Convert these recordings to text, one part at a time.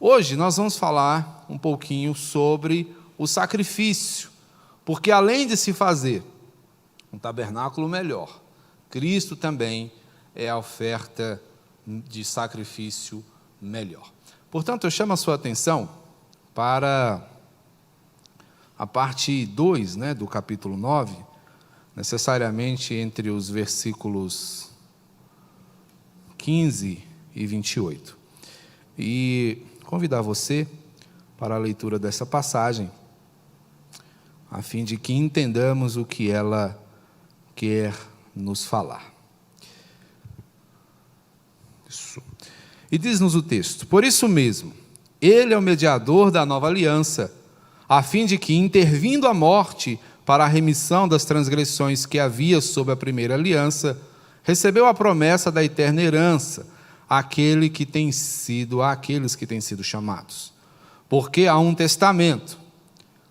Hoje nós vamos falar um pouquinho sobre o sacrifício, porque além de se fazer um tabernáculo melhor, Cristo também é a oferta de sacrifício melhor. Portanto, eu chamo a sua atenção para a parte 2, do capítulo 9, necessariamente entre os versículos 15 e 28. E convidar você para a leitura dessa passagem, a fim de que entendamos o que ela quer nos falar. Isso. E diz-nos o texto: por isso mesmo, ele é o mediador da nova aliança, a fim de que, intervindo a morte para a remissão das transgressões que havia sob a primeira aliança, recebeu a promessa da eterna herança àqueles que têm sido chamados. Porque há um testamento.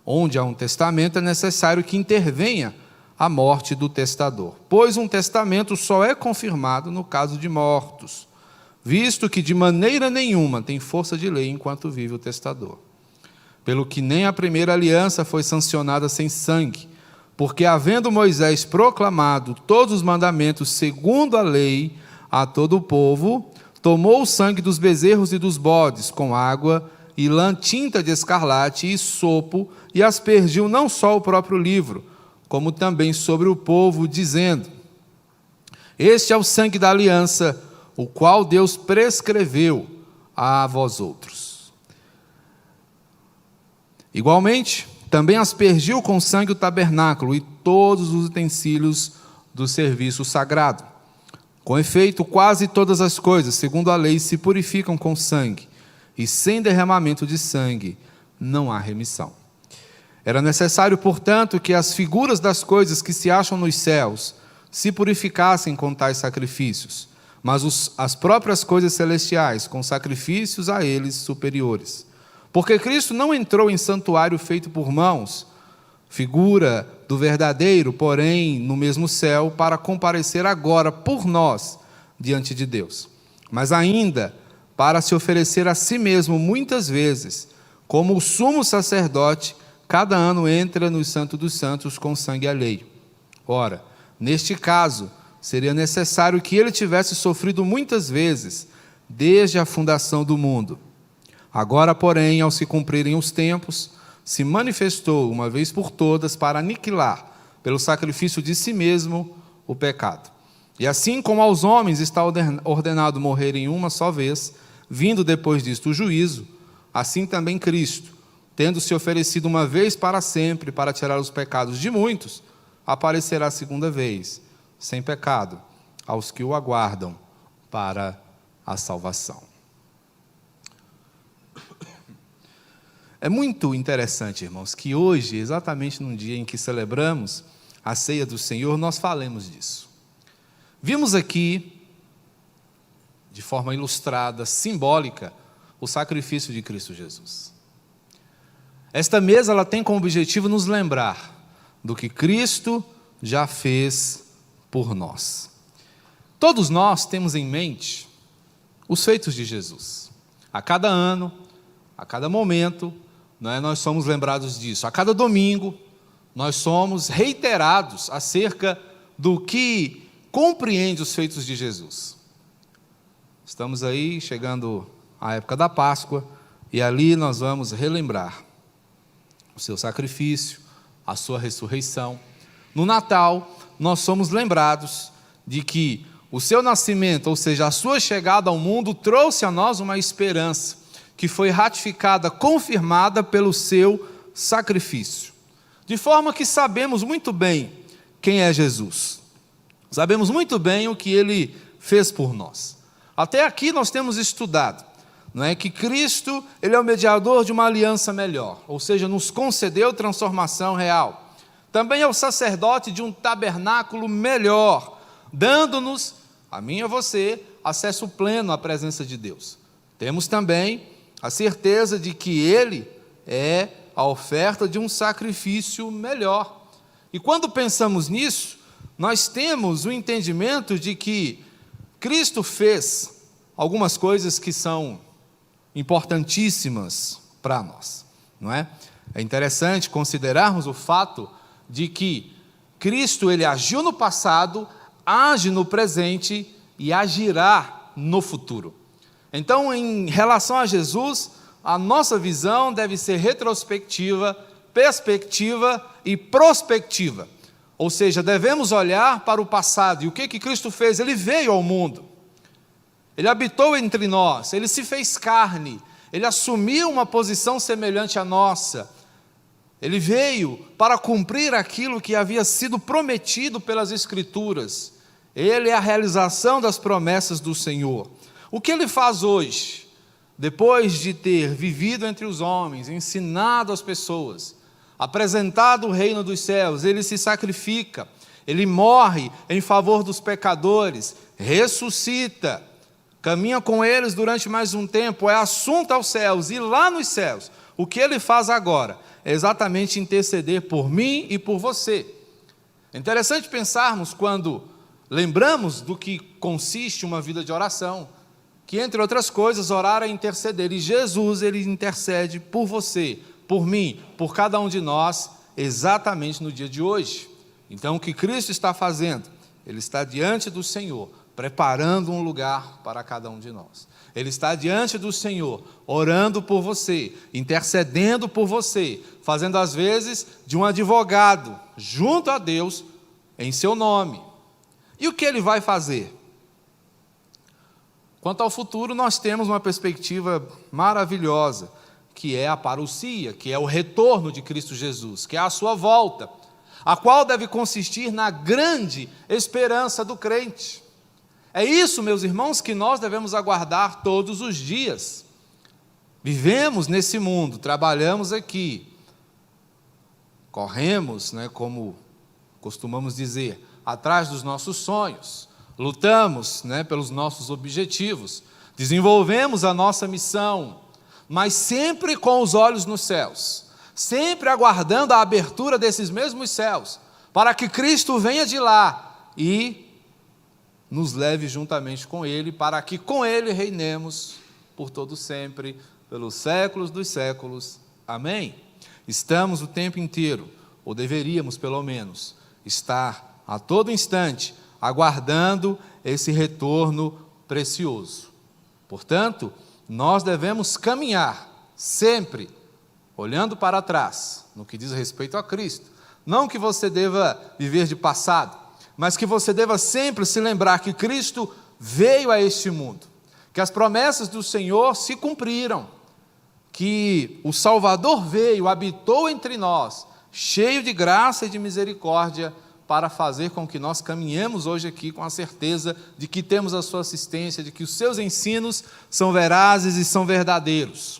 Onde há um testamento, é necessário que intervenha a morte do testador, pois um testamento só é confirmado no caso de mortos, visto que de maneira nenhuma tem força de lei enquanto vive o testador. Pelo que nem a primeira aliança foi sancionada sem sangue, porque havendo Moisés proclamado todos os mandamentos segundo a lei a todo o povo, tomou o sangue dos bezerros e dos bodes com água e lã tinta de escarlate e sopo, e aspergiu não só o próprio livro, como também sobre o povo, dizendo: este é o sangue da aliança, o qual Deus prescreveu a vós outros. Igualmente, também aspergiu com sangue o tabernáculo e todos os utensílios do serviço sagrado. Com efeito, quase todas as coisas, segundo a lei, se purificam com sangue, e sem derramamento de sangue não há remissão. Era necessário, portanto, que as figuras das coisas que se acham nos céus se purificassem com tais sacrifícios, mas as próprias coisas celestiais com sacrifícios a eles superiores. Porque Cristo não entrou em santuário feito por mãos, figura do verdadeiro, porém no mesmo céu, para comparecer agora por nós diante de Deus, mas ainda para se oferecer a si mesmo muitas vezes, como o sumo sacerdote, cada ano entra no Santo dos Santos com sangue alheio. Ora, neste caso, seria necessário que ele tivesse sofrido muitas vezes, desde a fundação do mundo. Agora, porém, ao se cumprirem os tempos, se manifestou uma vez por todas para aniquilar, pelo sacrifício de si mesmo, o pecado. E assim como aos homens está ordenado morrerem uma só vez, vindo depois disto o juízo, assim também Cristo, tendo se oferecido uma vez para sempre para tirar os pecados de muitos, aparecerá a segunda vez, sem pecado, aos que o aguardam para a salvação. É muito interessante, irmãos, que hoje, exatamente num dia em que celebramos a ceia do Senhor, nós falemos disso. Vimos aqui, de forma ilustrada, simbólica, o sacrifício de Cristo Jesus. Esta mesa ela tem como objetivo nos lembrar do que Cristo já fez por nós. Todos nós temos em mente os feitos de Jesus. A cada ano, a cada momento, nós somos lembrados disso. A cada domingo, nós somos reiterados acerca do que compreende os feitos de Jesus. Estamos aí chegando à época da Páscoa, e ali nós vamos relembrar o seu sacrifício, a sua ressurreição. No Natal, nós somos lembrados de que o seu nascimento, ou seja, a sua chegada ao mundo, trouxe a nós uma esperança, que foi ratificada, confirmada pelo seu sacrifício. De forma que sabemos muito bem quem é Jesus. Sabemos muito bem o que ele fez por nós. Até aqui nós temos estudado, que Cristo ele é o mediador de uma aliança melhor, ou seja, nos concedeu transformação real. Também é o sacerdote de um tabernáculo melhor, dando-nos, a mim e a você, acesso pleno à presença de Deus. Temos também a certeza de que ele é a oferta de um sacrifício melhor. E quando pensamos nisso, nós temos o entendimento de que Cristo fez algumas coisas que são importantíssimas para nós, não é? É interessante considerarmos o fato de que Cristo, ele agiu no passado, age no presente e agirá no futuro. Então, em relação a Jesus, a nossa visão deve ser retrospectiva, perspectiva e prospectiva. Ou seja, devemos olhar para o passado. E o que Cristo fez? Ele veio ao mundo. Ele habitou entre nós, ele se fez carne, ele assumiu uma posição semelhante à nossa. Ele veio para cumprir aquilo que havia sido prometido pelas Escrituras. Ele é a realização das promessas do Senhor. O que ele faz hoje? Depois de ter vivido entre os homens, ensinado as pessoas, apresentado o reino dos céus, ele se sacrifica, ele morre em favor dos pecadores, ressuscita, caminha com eles durante mais um tempo, é assunto aos céus, e lá nos céus, o que ele faz agora? É exatamente interceder por mim e por você. É interessante pensarmos quando lembramos do que consiste uma vida de oração, que entre outras coisas, orar é interceder, e Jesus, ele intercede por você, por mim, por cada um de nós, exatamente no dia de hoje. Então, o que Cristo está fazendo? Ele está diante do Senhor, preparando um lugar para cada um de nós. Ele está diante do Senhor, orando por você, intercedendo por você, fazendo às vezes de um advogado, junto a Deus, em seu nome. E o que ele vai fazer? Quanto ao futuro, nós temos uma perspectiva maravilhosa, que é a parousia, que é o retorno de Cristo Jesus, que é a sua volta, a qual deve consistir na grande esperança do crente. É isso, meus irmãos, que nós devemos aguardar todos os dias. Vivemos nesse mundo, trabalhamos aqui, corremos, como costumamos dizer, atrás dos nossos sonhos, lutamos, pelos nossos objetivos, desenvolvemos a nossa missão, mas sempre com os olhos nos céus, sempre aguardando a abertura desses mesmos céus, para que Cristo venha de lá e nos leve juntamente com Ele, para que com Ele reinemos por todo sempre, pelos séculos dos séculos. Amém? Estamos o tempo inteiro, ou deveríamos pelo menos, estar a todo instante, aguardando esse retorno precioso. Portanto, nós devemos caminhar sempre, olhando para trás, no que diz respeito a Cristo. Não que você deva viver de passado, mas que você deva sempre se lembrar que Cristo veio a este mundo, que as promessas do Senhor se cumpriram, que o Salvador veio, habitou entre nós, cheio de graça e de misericórdia, para fazer com que nós caminhemos hoje aqui com a certeza de que temos a sua assistência, de que os seus ensinos são verazes e são verdadeiros.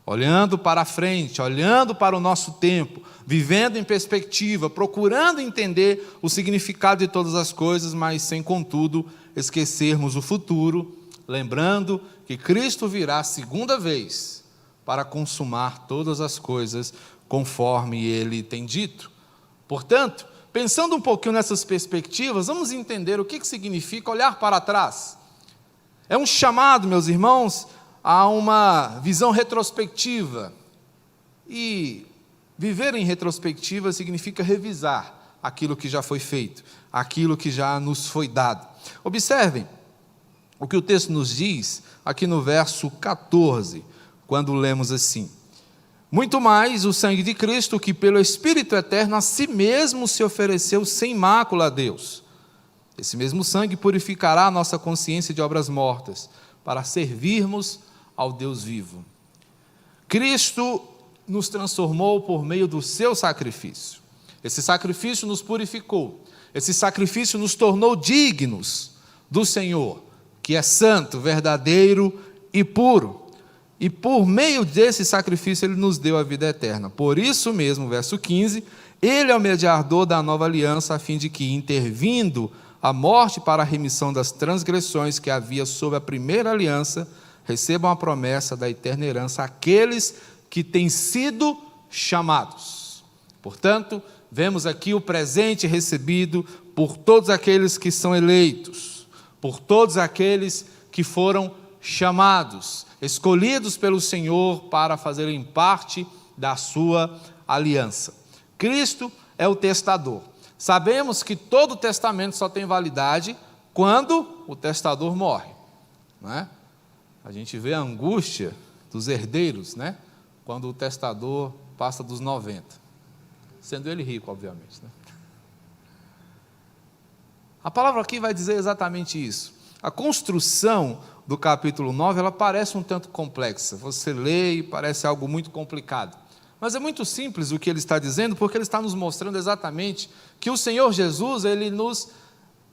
Olhando para a frente, olhando para o nosso tempo, vivendo em perspectiva, procurando entender o significado de todas as coisas, mas sem, contudo, esquecermos o futuro, lembrando que Cristo virá a segunda vez para consumar todas as coisas conforme Ele tem dito. Portanto, pensando um pouquinho nessas perspectivas, vamos entender o que significa olhar para trás. É um chamado, meus irmãos, a uma visão retrospectiva. E viver em retrospectiva significa revisar aquilo que já foi feito, aquilo que já nos foi dado. Observem o que o texto nos diz aqui no verso 14, quando lemos assim: muito mais o sangue de Cristo, que pelo Espírito eterno a si mesmo se ofereceu sem mácula a Deus. Esse mesmo sangue purificará a nossa consciência de obras mortas, para servirmos ao Deus vivo. Cristo nos transformou por meio do seu sacrifício. Esse sacrifício nos purificou. Esse sacrifício nos tornou dignos do Senhor, que é santo, verdadeiro e puro. E por meio desse sacrifício Ele nos deu a vida eterna. Por isso mesmo, verso 15, Ele é o mediador da nova aliança, a fim de que, intervindo a morte para a remissão das transgressões que havia sob a primeira aliança, recebam a promessa da eterna herança aqueles que têm sido chamados. Portanto, vemos aqui o presente recebido por todos aqueles que são eleitos, por todos aqueles que foram chamados, escolhidos pelo Senhor para fazerem parte da sua aliança. Cristo é o testador. Sabemos que todo testamento só tem validade quando o testador morre, não é? A gente vê a angústia dos herdeiros, né? Quando o testador passa dos 90, sendo ele rico, obviamente, né? A palavra aqui vai dizer exatamente isso. A construção do capítulo 9, ela parece um tanto complexa. Você lê e parece algo muito complicado. Mas é muito simples o que ele está dizendo, porque ele está nos mostrando exatamente que o Senhor Jesus, ele nos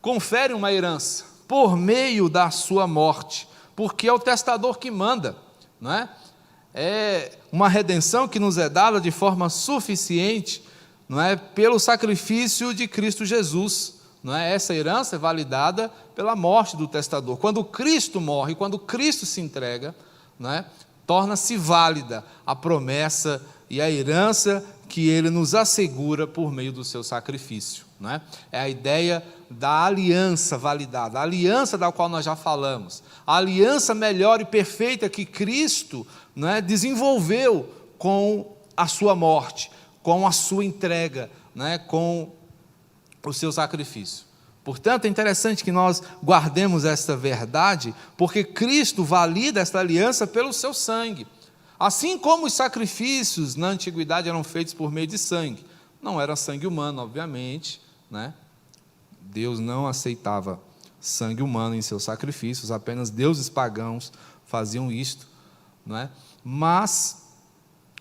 confere uma herança por meio da sua morte, porque é o testador que manda, não é? É uma redenção que nos é dada de forma suficiente, não é? Pelo sacrifício de Cristo Jesus, não é? Essa herança é validada pela morte do testador. Quando Cristo morre, quando Cristo se entrega, não é? Torna-se válida a promessa e a herança que ele nos assegura por meio do seu sacrifício, não é? É a ideia da aliança validada, a aliança da qual nós já falamos, a aliança melhor e perfeita que Cristo, não é, desenvolveu com a sua morte, com a sua entrega, não é, com o seu sacrifício. Portanto, é interessante que nós guardemos esta verdade, porque Cristo valida esta aliança pelo seu sangue. Assim como os sacrifícios na antiguidade eram feitos por meio de sangue, não era sangue humano, obviamente, né? Deus não aceitava sangue humano em seus sacrifícios, apenas deuses pagãos faziam isto, não é? Mas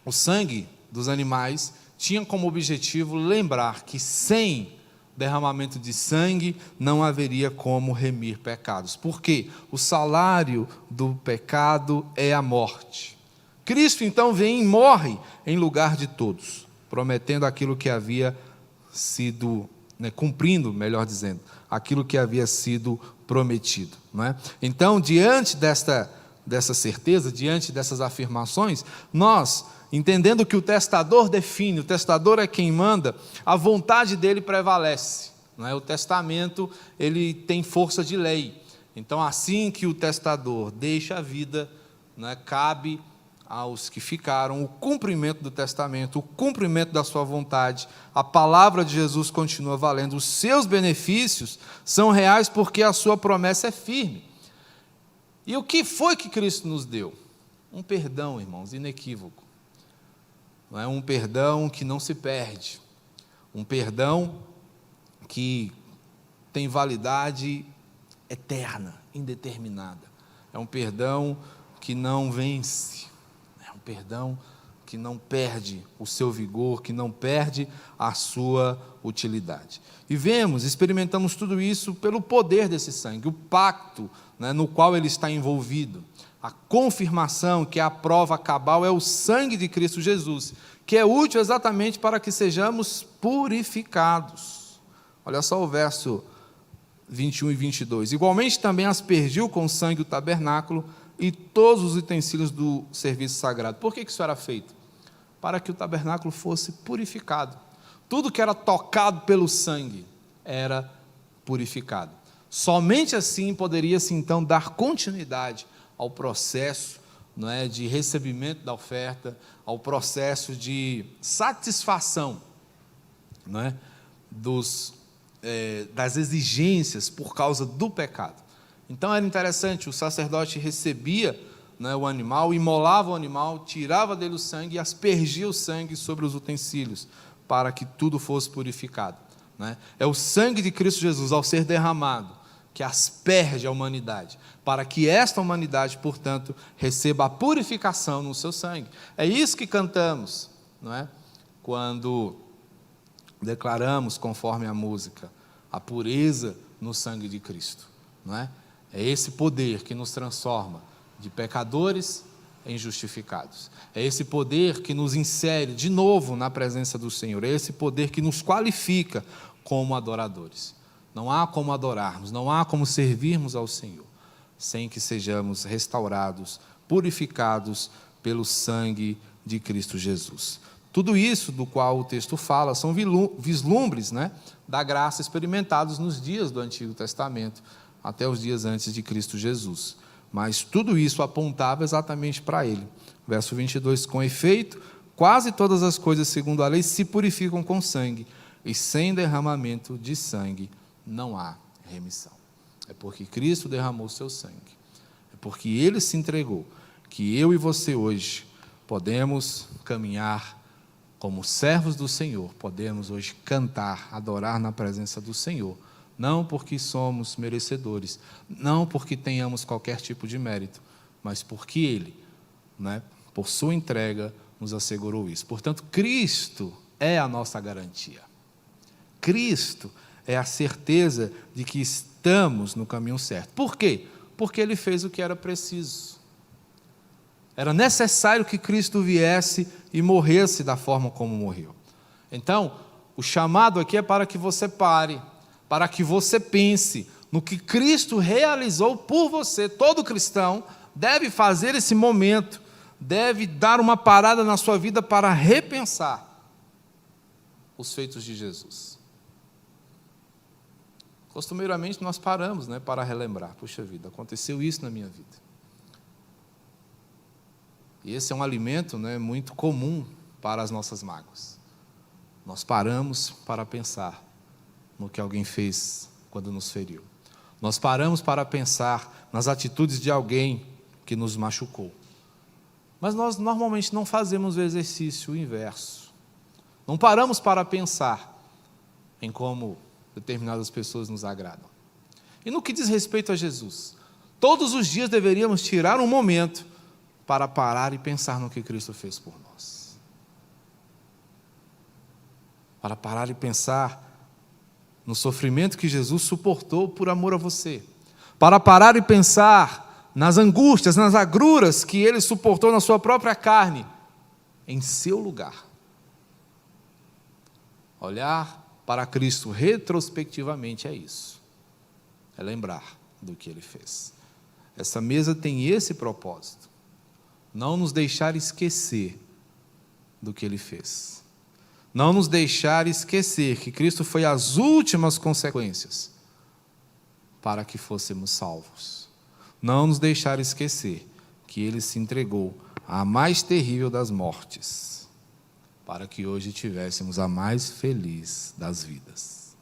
o sangue dos animais tinha como objetivo lembrar que sem derramamento de sangue não haveria como remir pecados. Por quê? O salário do pecado é a morte. Cristo então vem e morre em lugar de todos, prometendo aquilo que havia sido, cumprindo, melhor dizendo, aquilo que havia sido prometido, não é? Então, diante dessa certeza, diante dessas afirmações, nós, entendendo que o testador define, o testador é quem manda, a vontade dele prevalece, não é? O testamento, ele tem força de lei. Então, assim que o testador deixa a vida, não é? Cabe aos que ficaram o cumprimento do testamento, o cumprimento da sua vontade. A palavra de Jesus continua valendo, os seus benefícios são reais porque a sua promessa é firme. E o que foi que Cristo nos deu? Um perdão, irmãos, inequívoco. Não é um perdão que não se perde, um perdão que tem validade eterna, indeterminada. É um perdão que não vence, é um perdão que não perde o seu vigor, que não perde a sua utilidade. E experimentamos tudo isso pelo poder desse sangue, o pacto, né, no qual ele está envolvido. A confirmação, que é a prova cabal, é o sangue de Cristo Jesus, que é útil exatamente para que sejamos purificados. Olha só o verso 21 e 22. Igualmente também aspergiu com sangue o tabernáculo e todos os utensílios do serviço sagrado. Por que isso era feito? Para que o tabernáculo fosse purificado. Tudo que era tocado pelo sangue era purificado. Somente assim poderia-se então dar continuidade ao processo, não é, de recebimento da oferta, ao processo de satisfação, não é, das exigências por causa do pecado. Então era interessante, o sacerdote recebia, né, o animal, imolava o animal, tirava dele o sangue e aspergia o sangue sobre os utensílios, para que tudo fosse purificado, né? É o sangue de Cristo Jesus, ao ser derramado, que asperge a humanidade, para que esta humanidade, portanto, receba a purificação no seu sangue. É isso que cantamos, não é? Quando declaramos, conforme a música, a pureza no sangue de Cristo, não é? É esse poder que nos transforma de pecadores em justificados. É esse poder que nos insere de novo na presença do Senhor. É esse poder que nos qualifica como adoradores. Não há como adorarmos, não há como servirmos ao Senhor, sem que sejamos restaurados, purificados pelo sangue de Cristo Jesus. Tudo isso do qual o texto fala são vislumbres, né, da graça experimentados nos dias do Antigo Testamento, até os dias antes de Cristo Jesus. mas tudo isso apontava exatamente para ele. Verso 22, com efeito, quase todas as coisas segundo a lei se purificam com sangue, e sem derramamento de sangue não há remissão. É porque Cristo derramou o seu sangue, é porque Ele se entregou, que eu e você hoje podemos caminhar como servos do Senhor, podemos hoje cantar, adorar na presença do Senhor, não porque somos merecedores, não porque tenhamos qualquer tipo de mérito, mas porque Ele, por sua entrega, nos assegurou isso. Portanto, Cristo é a nossa garantia. Cristo é a certeza de que estamos no caminho certo. Por quê? Porque Ele fez o que era preciso. Era necessário que Cristo viesse e morresse da forma como morreu. Então, o chamado aqui é para que você pare, para que você pense no que Cristo realizou por você. Todo cristão deve fazer esse momento, deve dar uma parada na sua vida para repensar os feitos de Jesus. Costumeiramente nós paramos, para relembrar. Puxa vida, aconteceu isso na minha vida. E esse é um alimento, muito comum para as nossas mágoas. Nós paramos para pensar no que alguém fez quando nos feriu. Nós paramos para pensar nas atitudes de alguém que nos machucou. Mas nós normalmente não fazemos o exercício inverso. Não paramos para pensar em como determinadas pessoas nos agradam. E no que diz respeito a Jesus, todos os dias deveríamos tirar um momento para parar e pensar no que Cristo fez por nós. Para parar e pensar no sofrimento que Jesus suportou por amor a você. Para parar e pensar nas angústias, nas agruras que Ele suportou na sua própria carne, em seu lugar. Olhar para Cristo retrospectivamente é isso. É lembrar do que Ele fez. Essa mesa tem esse propósito. Não nos deixar esquecer do que Ele fez. Não nos deixar esquecer que Cristo foi as últimas consequências para que fôssemos salvos. Não nos deixar esquecer que Ele se entregou à mais terrível das mortes, para que hoje tivéssemos a mais feliz das vidas.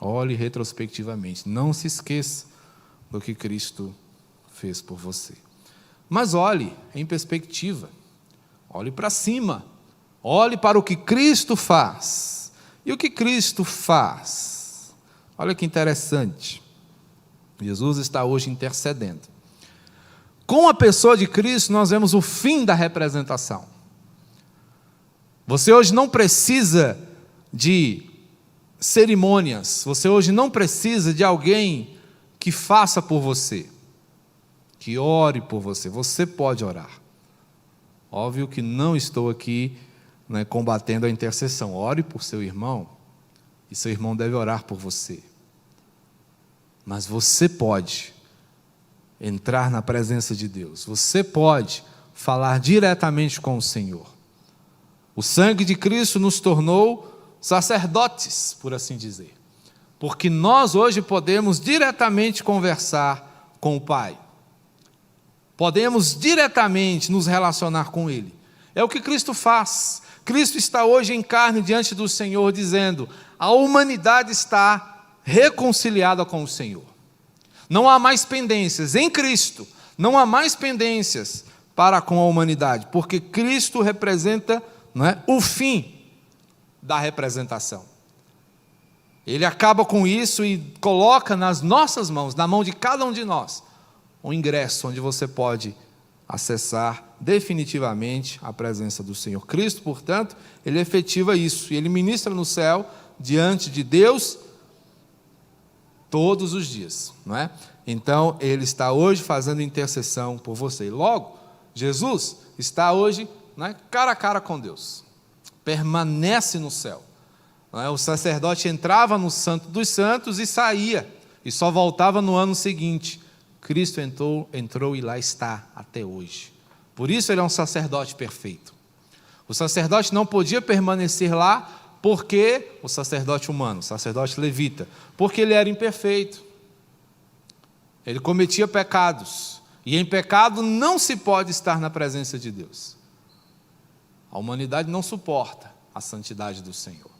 Olhe retrospectivamente, não se esqueça do que Cristo fez por você. Mas olhe em perspectiva, olhe para cima, olhe para o que Cristo faz. E o que Cristo faz? Olha que interessante. Jesus está hoje intercedendo. Com a pessoa de Cristo, nós vemos o fim da representação. Você hoje não precisa de cerimônias, você hoje não precisa de alguém que faça por você, que ore por você. Você pode orar. Óbvio que não estou aqui combatendo a intercessão. Ore por seu irmão, e seu irmão deve orar por você. Mas você pode entrar na presença de Deus. Você pode falar diretamente com o Senhor. O sangue de Cristo nos tornou sacerdotes, por assim dizer. Porque nós hoje podemos diretamente conversar com o Pai. Podemos diretamente nos relacionar com Ele. É o que Cristo faz. Cristo está hoje em carne diante do Senhor, dizendo: a humanidade está reconciliada com o Senhor. Não há mais pendências em Cristo, não há mais pendências para com a humanidade, porque Cristo representa, o fim da representação. Ele acaba com isso e coloca nas nossas mãos, na mão de cada um de nós, um ingresso onde você pode acessar definitivamente a presença do Senhor. Cristo, portanto, Ele efetiva isso, e Ele ministra no céu, diante de Deus, todos os dias, Então, Ele está hoje fazendo intercessão por você. E logo, Jesus está hoje, cara a cara com Deus, permanece no céu. O sacerdote entrava no Santo dos Santos e saía, e só voltava no ano seguinte. Cristo entrou e lá está até hoje. Por isso Ele é um sacerdote perfeito. O sacerdote não podia permanecer lá, porque o sacerdote humano, o sacerdote levita, porque ele era imperfeito. Ele cometia pecados, e em pecado não se pode estar na presença de Deus. A humanidade não suporta a santidade do Senhor.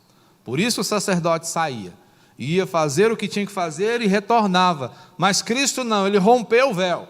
Por isso o sacerdote saía, ia fazer o que tinha que fazer e retornava. Mas Cristo não, ele rompeu o véu.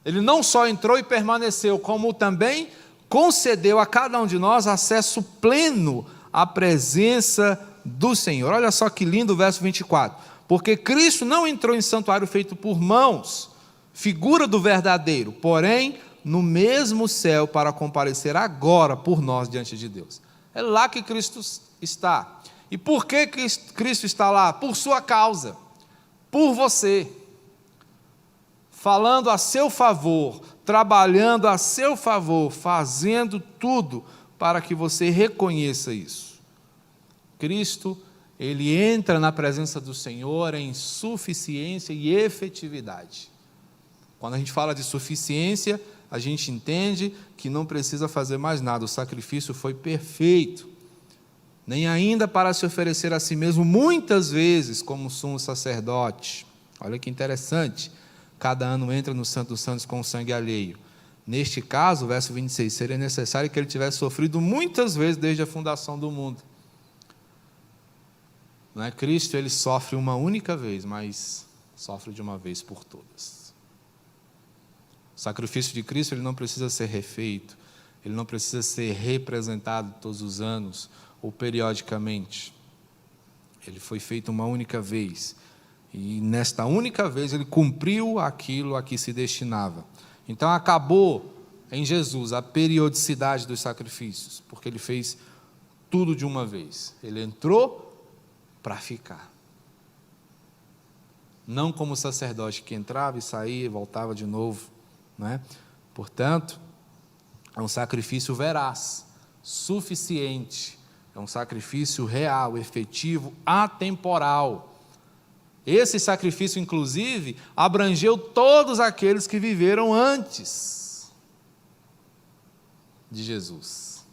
Ele não só entrou e permaneceu, como também concedeu a cada um de nós acesso pleno à presença do Senhor. Olha só que lindo o verso 24. Porque Cristo não entrou em santuário feito por mãos, figura do verdadeiro, porém no mesmo céu para comparecer agora por nós diante de Deus. É lá que Cristo está. E por que Cristo está lá? Por sua causa, por você, falando a seu favor, trabalhando a seu favor, fazendo tudo para que você reconheça isso. Cristo, ele entra na presença do Senhor em suficiência e efetividade. Quando a gente fala de suficiência, a gente entende que não precisa fazer mais nada, o sacrifício foi perfeito. Nem ainda para se oferecer a si mesmo muitas vezes como sumo sacerdote. Olha que interessante, cada ano entra no Santo dos Santos com sangue alheio. Neste caso, verso 26, seria necessário que ele tivesse sofrido muitas vezes desde a fundação do mundo. Não é? Cristo, ele sofre uma única vez, mas sofre de uma vez por todas. O sacrifício de Cristo, ele não precisa ser refeito, ele não precisa ser representado todos os anos, ou periodicamente. Ele foi feito uma única vez, e nesta única vez ele cumpriu aquilo a que se destinava. Então acabou em Jesus a periodicidade dos sacrifícios, porque ele fez tudo de uma vez. Ele entrou para ficar. Não como o sacerdote que entrava e saía e voltava de novo, não é? Portanto, é um sacrifício veraz, suficiente. É um sacrifício real, efetivo, atemporal. Esse sacrifício, inclusive, abrangeu todos aqueles que viveram antes de Jesus.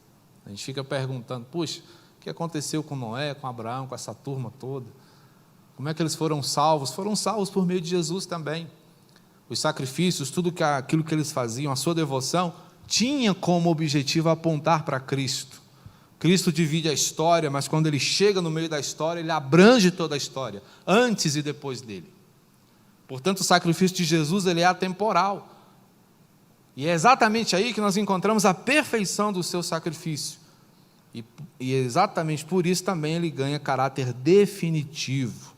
A gente fica perguntando, puxa, o que aconteceu com Noé, com Abraão, com essa turma toda? Como é que eles foram salvos? Foram salvos por meio de Jesus também. Os sacrifícios, tudo aquilo que eles faziam, a sua devoção, tinha como objetivo apontar para Cristo. Cristo divide a história, mas quando ele chega no meio da história, ele abrange toda a história, antes e depois dele. Portanto, o sacrifício de Jesus, ele é atemporal. E é exatamente aí que nós encontramos a perfeição do seu sacrifício. E exatamente por isso também ele ganha caráter definitivo.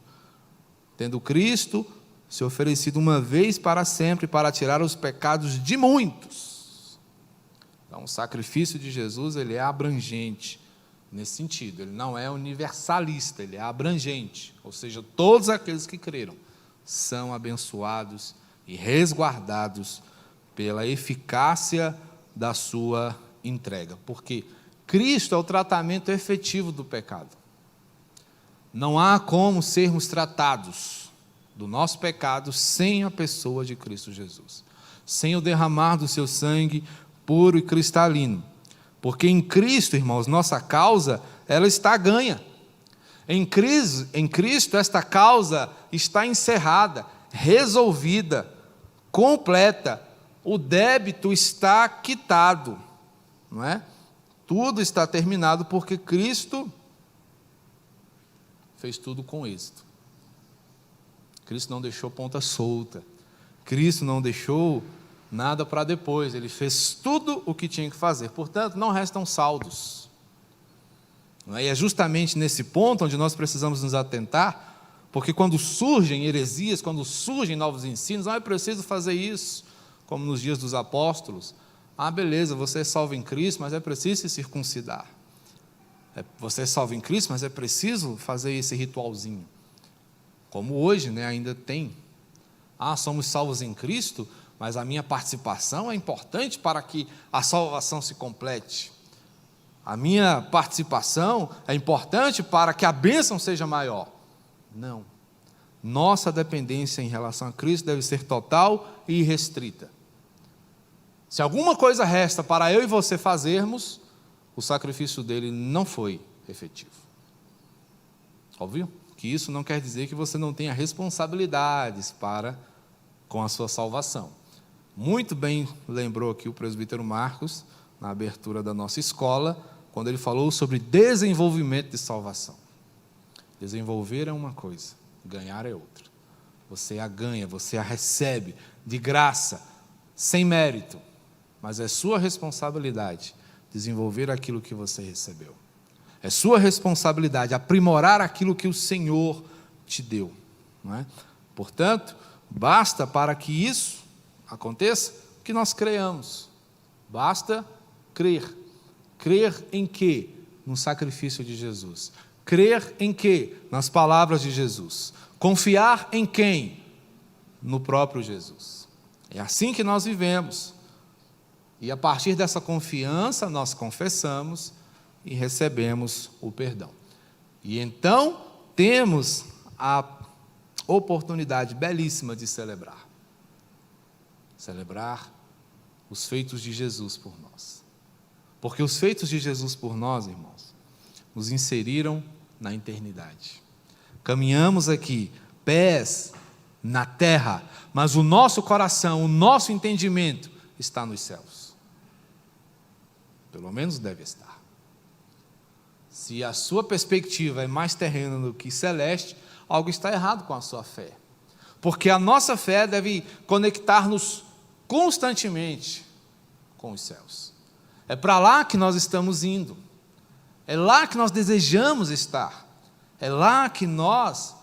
Tendo Cristo se oferecido uma vez para sempre para tirar os pecados de muitos. Então, o sacrifício de Jesus, ele é abrangente nesse sentido, ele não é universalista, ele é abrangente, ou seja, todos aqueles que creram são abençoados e resguardados pela eficácia da sua entrega, porque Cristo é o tratamento efetivo do pecado. Não há como sermos tratados do nosso pecado sem a pessoa de Cristo Jesus, sem o derramar do seu sangue puro e cristalino, porque em Cristo, irmãos, nossa causa, ela está ganha. Em Cristo, esta causa está encerrada, resolvida, completa, o débito está quitado, não é? Tudo está terminado porque Cristo fez tudo com êxito. Cristo não deixou ponta solta, Cristo não deixou nada para depois, ele fez tudo o que tinha que fazer, portanto não restam saldos. E é justamente nesse ponto onde nós precisamos nos atentar, porque quando surgem heresias, quando surgem novos ensinos, não é preciso fazer isso, como nos dias dos apóstolos. Beleza, você é salvo em Cristo, mas é preciso se circuncidar. Você é salvo em Cristo, mas é preciso fazer esse ritualzinho. Como hoje, ainda tem. Somos salvos em Cristo, mas a minha participação é importante para que a salvação se complete. A minha participação é importante para que a bênção seja maior. Não. Nossa dependência em relação a Cristo deve ser total e irrestrita. Se alguma coisa resta para eu e você fazermos, o sacrifício dele não foi efetivo. Óbvio que isso não quer dizer que você não tenha responsabilidades para com a sua salvação. Muito bem lembrou aqui o presbítero Marcos, na abertura da nossa escola, quando ele falou sobre desenvolvimento de salvação. Desenvolver é uma coisa, ganhar é outra. Você a ganha, você a recebe de graça, sem mérito, mas é sua responsabilidade desenvolver aquilo que você recebeu. É sua responsabilidade aprimorar aquilo que o Senhor te deu, não é? Portanto, basta para que isso aconteça que nós creiamos. Basta crer. Crer em quê? No sacrifício de Jesus. Crer em quê? Nas palavras de Jesus. Confiar em quem? No próprio Jesus. É assim que nós vivemos. E a partir dessa confiança nós confessamos e recebemos o perdão. E então temos a oportunidade belíssima de celebrar. Celebrar os feitos de Jesus por nós. Porque os feitos de Jesus por nós, irmãos, nos inseriram na eternidade. Caminhamos aqui, pés na terra, mas o nosso coração, o nosso entendimento está nos céus. Pelo menos deve estar. Se a sua perspectiva é mais terrena do que celeste, algo está errado com a sua fé. Porque a nossa fé deve conectar-nos constantemente com os céus. É para lá que nós estamos indo. É lá que nós desejamos estar. É lá que nós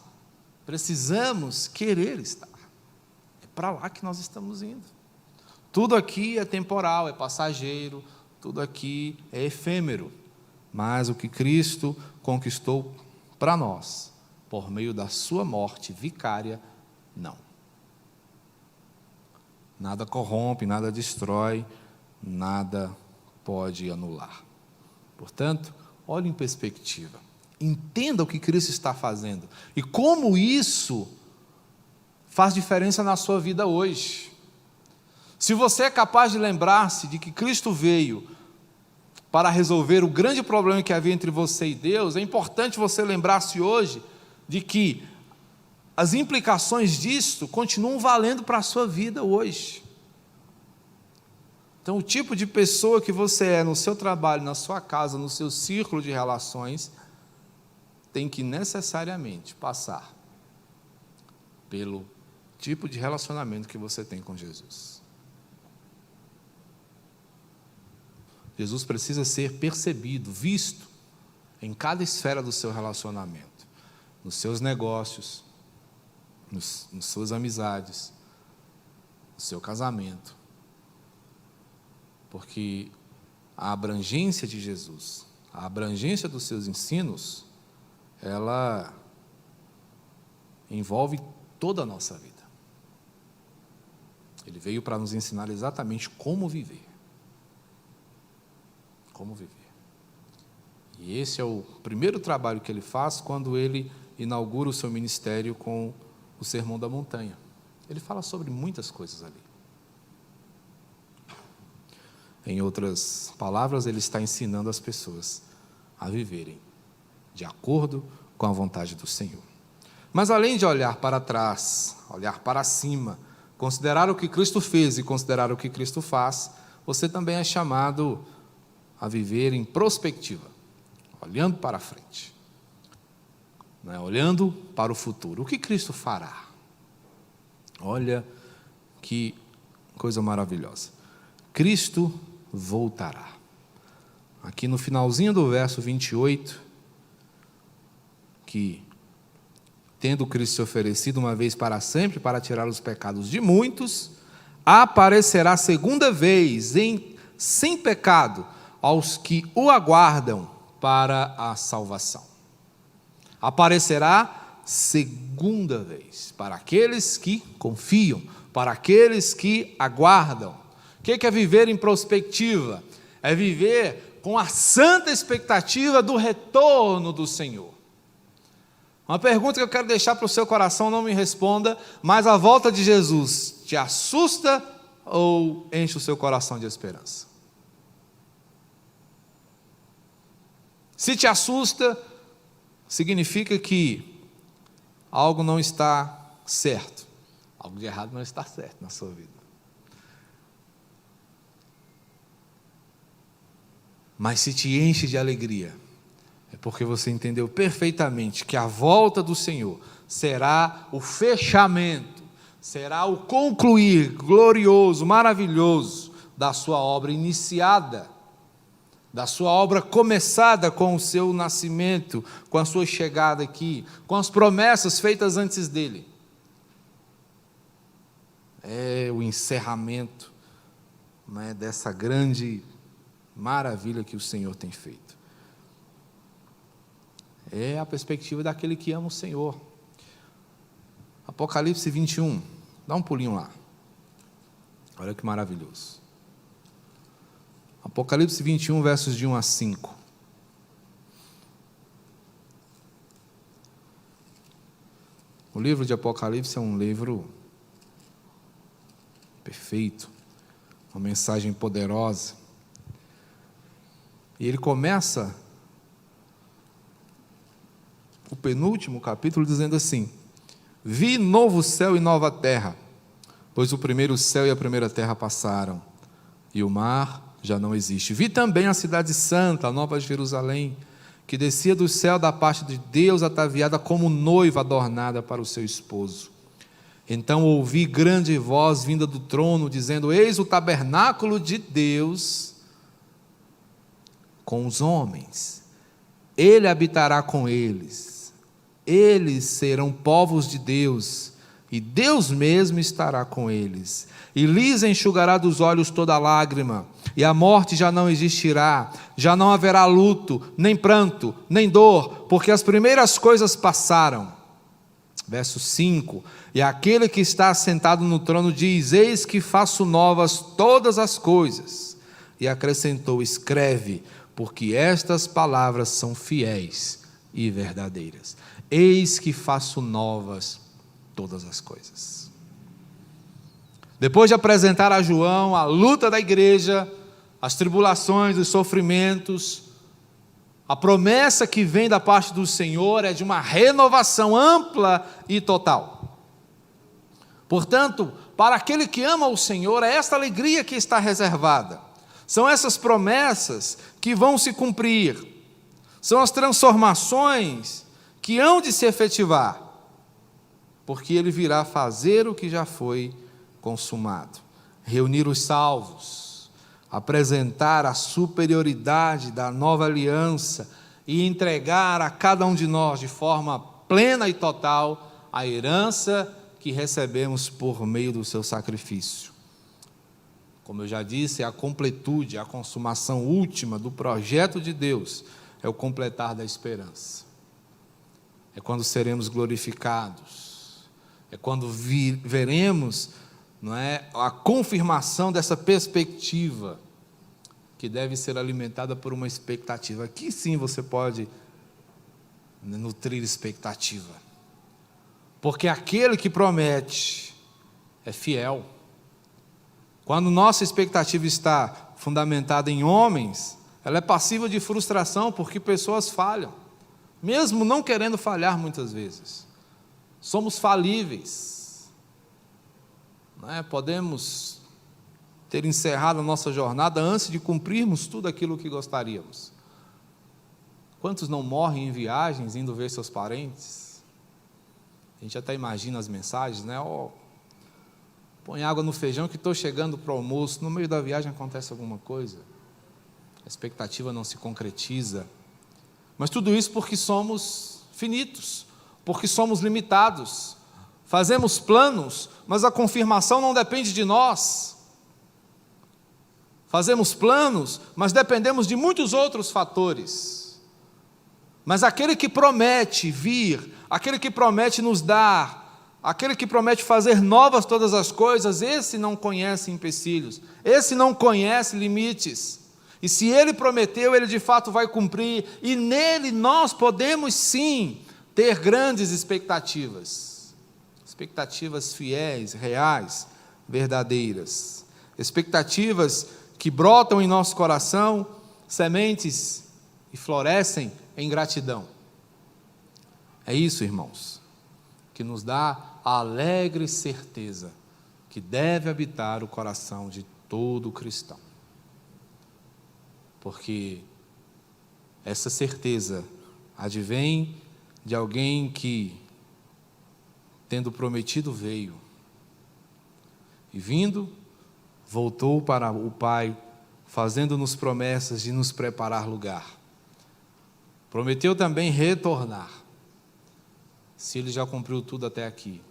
precisamos querer estar. É para lá que nós estamos indo. Tudo aqui é temporal, é passageiro, tudo aqui é efêmero. Mas o que Cristo conquistou para nós, por meio da sua morte vicária, não. Nada corrompe, nada destrói, nada pode anular. Portanto, olhe em perspectiva. Entenda o que Cristo está fazendo e como isso faz diferença na sua vida hoje. Se você é capaz de lembrar-se de que Cristo veio para resolver o grande problema que havia entre você e Deus, é importante você lembrar-se hoje de que as implicações disso continuam valendo para a sua vida hoje. Então, o tipo de pessoa que você é no seu trabalho, na sua casa, no seu círculo de relações, tem que necessariamente passar pelo tipo de relacionamento que você tem com Jesus. Jesus precisa ser percebido, visto em cada esfera do seu relacionamento, nos seus negócios, nas suas amizades, no seu casamento. Porque a abrangência de Jesus, a abrangência dos seus ensinos, ela envolve toda a nossa vida. Ele veio para nos ensinar exatamente como viver. Como viver. E esse é o primeiro trabalho que ele faz quando ele inaugura o seu ministério com o Sermão da Montanha. Ele fala sobre muitas coisas ali. Em outras palavras, ele está ensinando as pessoas a viverem de acordo com a vontade do Senhor. Mas além de olhar para trás, olhar para cima, considerar o que Cristo fez e considerar o que Cristo faz, você também é chamado a viver em prospectiva, olhando para frente, né? Olhando para o futuro. O que Cristo fará? Olha que coisa maravilhosa. Cristo voltará. Aqui no finalzinho do verso 28, que tendo Cristo se oferecido uma vez para sempre para tirar os pecados de muitos, aparecerá segunda vez sem pecado aos que o aguardam para a salvação. Aparecerá segunda vez para aqueles que confiam, para aqueles que aguardam. O que é viver em prospectiva? É viver com a santa expectativa do retorno do Senhor. Uma pergunta que eu quero deixar para o seu coração, não me responda, mas a volta de Jesus te assusta ou enche o seu coração de esperança? Se te assusta, significa que algo não está certo, Algo de errado não está certo na sua vida. Mas se te enche de alegria, é porque você entendeu perfeitamente que a volta do Senhor será o fechamento, será o concluir glorioso, maravilhoso da sua obra iniciada, da sua obra começada com o seu nascimento, com a sua chegada aqui, com as promessas feitas antes dele. É o encerramento, né, dessa grande maravilha que o Senhor tem feito. É a perspectiva daquele que ama o Senhor. Apocalipse 21, dá um pulinho lá. Olha que maravilhoso. Apocalipse 21, versos de 1 a 5. O livro de Apocalipse é um livro perfeito, uma mensagem poderosa. E ele começa o penúltimo capítulo dizendo assim: vi novo céu e nova terra, pois o primeiro céu e a primeira terra passaram, e o mar já não existe. Vi também a cidade santa, a nova Jerusalém, que descia do céu da parte de Deus, ataviada como noiva adornada para o seu esposo. Então ouvi grande voz vinda do trono, dizendo: eis o tabernáculo de Deus com os homens, ele habitará com eles, eles serão povos de Deus, e Deus mesmo estará com eles, e lhes enxugará dos olhos toda lágrima, e a morte já não existirá, já não haverá luto, nem pranto, nem dor, porque as primeiras coisas passaram. Verso 5, e aquele que está assentado no trono diz: eis que faço novas todas as coisas, e acrescentou: escreve, porque estas palavras são fiéis e verdadeiras. Eis que faço novas todas as coisas. Depois de apresentar a João a luta da igreja, as tribulações, os sofrimentos, a promessa que vem da parte do Senhor é de uma renovação ampla e total. Portanto, para aquele que ama o Senhor, é esta alegria que está reservada. São essas promessas que vão se cumprir. São as transformações que hão de se efetivar, porque ele virá fazer o que já foi consumado. Reunir os salvos, apresentar a superioridade da nova aliança e entregar a cada um de nós de forma plena e total a herança que recebemos por meio do seu sacrifício. Como eu já disse, é a completude, a consumação última do projeto de Deus, é o completar da esperança. É quando seremos glorificados, é quando veremos, não é, a confirmação dessa perspectiva, que deve ser alimentada por uma expectativa. Aqui sim você pode nutrir expectativa, porque aquele que promete é fiel. Quando nossa expectativa está fundamentada em homens, ela é passível de frustração, porque pessoas falham, mesmo não querendo falhar muitas vezes. Somos falíveis, não é? Podemos ter encerrado a nossa jornada antes de cumprirmos tudo aquilo que gostaríamos. Quantos não morrem em viagens indo ver seus parentes? A gente até imagina as mensagens, né? Põe água no feijão que estou chegando para o almoço. No meio da viagem acontece alguma coisa, a expectativa não se concretiza. Mas tudo isso porque somos finitos, porque somos limitados. Fazemos planos, mas a confirmação não depende de nós. Fazemos planos, mas dependemos de muitos outros fatores. Mas aquele que promete vir, aquele que promete nos dar, aquele que promete fazer novas todas as coisas, esse não conhece empecilhos, esse não conhece limites. E se ele prometeu, ele de fato vai cumprir, e nele nós podemos sim ter grandes expectativas. Expectativas fiéis, reais, verdadeiras. Expectativas que brotam em nosso coração, sementes e florescem em gratidão. É isso, irmãos, que nos dá a alegre certeza que deve habitar o coração de todo cristão. Porque essa certeza advém de alguém que, tendo prometido, veio. E vindo, voltou para o Pai, fazendo-nos promessas de nos preparar lugar. Prometeu também retornar. Se ele já cumpriu tudo até aqui,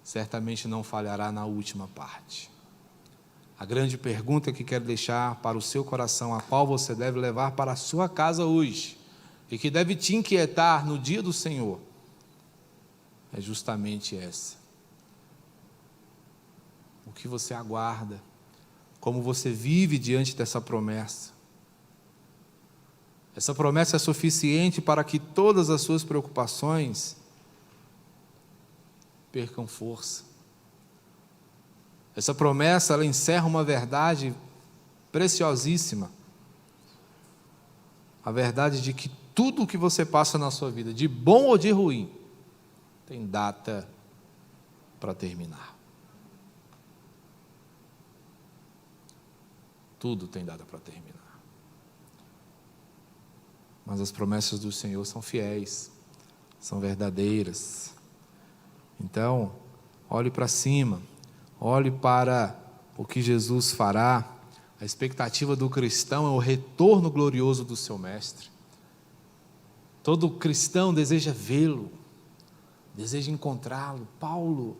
certamente não falhará na última parte. A grande pergunta que quero deixar para o seu coração, a qual você deve levar para a sua casa hoje, e que deve te inquietar no dia do Senhor, é justamente essa. O que você aguarda? Como você vive diante dessa promessa? Essa promessa é suficiente para que todas as suas preocupações percam força. Essa promessa, ela encerra uma verdade preciosíssima. A verdade de que tudo o que você passa na sua vida, de bom ou de ruim, tem data para terminar. Tudo tem data para terminar. Mas as promessas do Senhor são fiéis, são verdadeiras. Então, olhe para cima, olhe para o que Jesus fará. A expectativa do cristão é o retorno glorioso do seu Mestre. Todo cristão deseja vê-lo, deseja encontrá-lo. Paulo,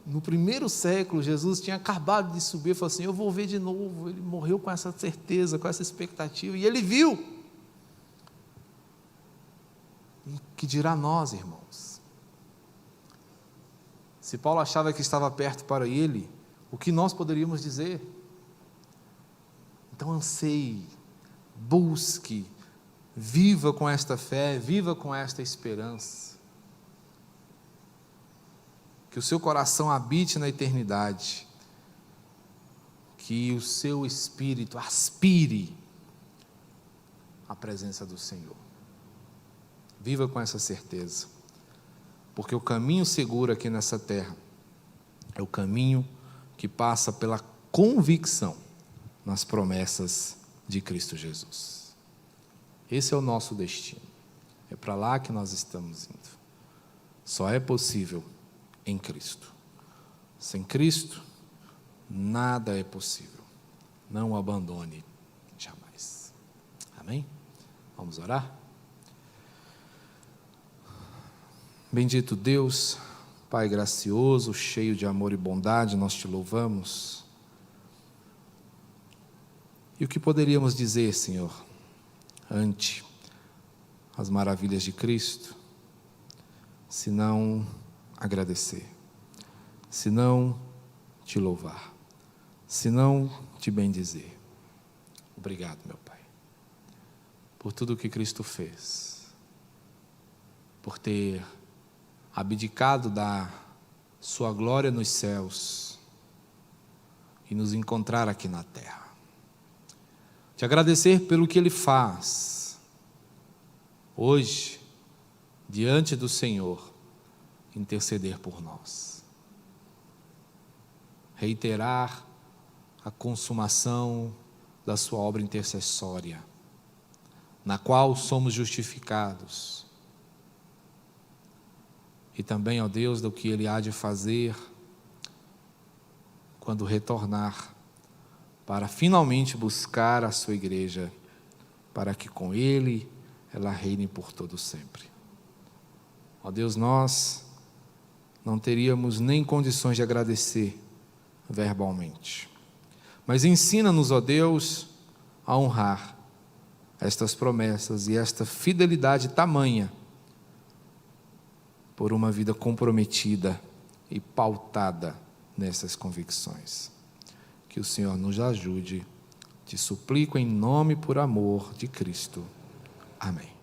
no primeiro século, Jesus tinha acabado de subir e falou assim: eu vou ver de novo. Ele morreu com essa certeza, com essa expectativa, e ele viu. E que dirá nós, irmãos? Se Paulo achava que estava perto para ele, o que nós poderíamos dizer? Então anseie, busque, viva com esta fé, viva com esta esperança. Que o seu coração habite na eternidade, que o seu espírito aspire a presença do Senhor. Viva com essa certeza, porque o caminho seguro aqui nessa terra é o caminho que passa pela convicção nas promessas de Cristo Jesus. Esse é o nosso destino, é para lá que nós estamos indo. Só é possível em Cristo. Sem Cristo, nada é possível. Não o abandone jamais. Amém? Vamos orar? Bendito Deus, Pai gracioso, cheio de amor e bondade, nós te louvamos. E o que poderíamos dizer, Senhor, ante as maravilhas de Cristo, se não agradecer, se não te louvar, se não te bendizer? Obrigado, meu Pai, por tudo o que Cristo fez, por ter abdicado da sua glória nos céus e nos encontrar aqui na terra. Te agradecer pelo que Ele faz hoje, diante do Senhor, interceder por nós. Reiterar a consumação da sua obra intercessória, na qual somos justificados. E também, ó Deus, do que Ele há de fazer quando retornar, para finalmente buscar a sua igreja, para que com Ele ela reine por todo sempre. Ó Deus, nós não teríamos nem condições de agradecer verbalmente, mas ensina-nos, ó Deus, a honrar estas promessas e esta fidelidade tamanha, por uma vida comprometida e pautada nessas convicções. Que o Senhor nos ajude, te suplico em nome e por amor de Cristo. Amém.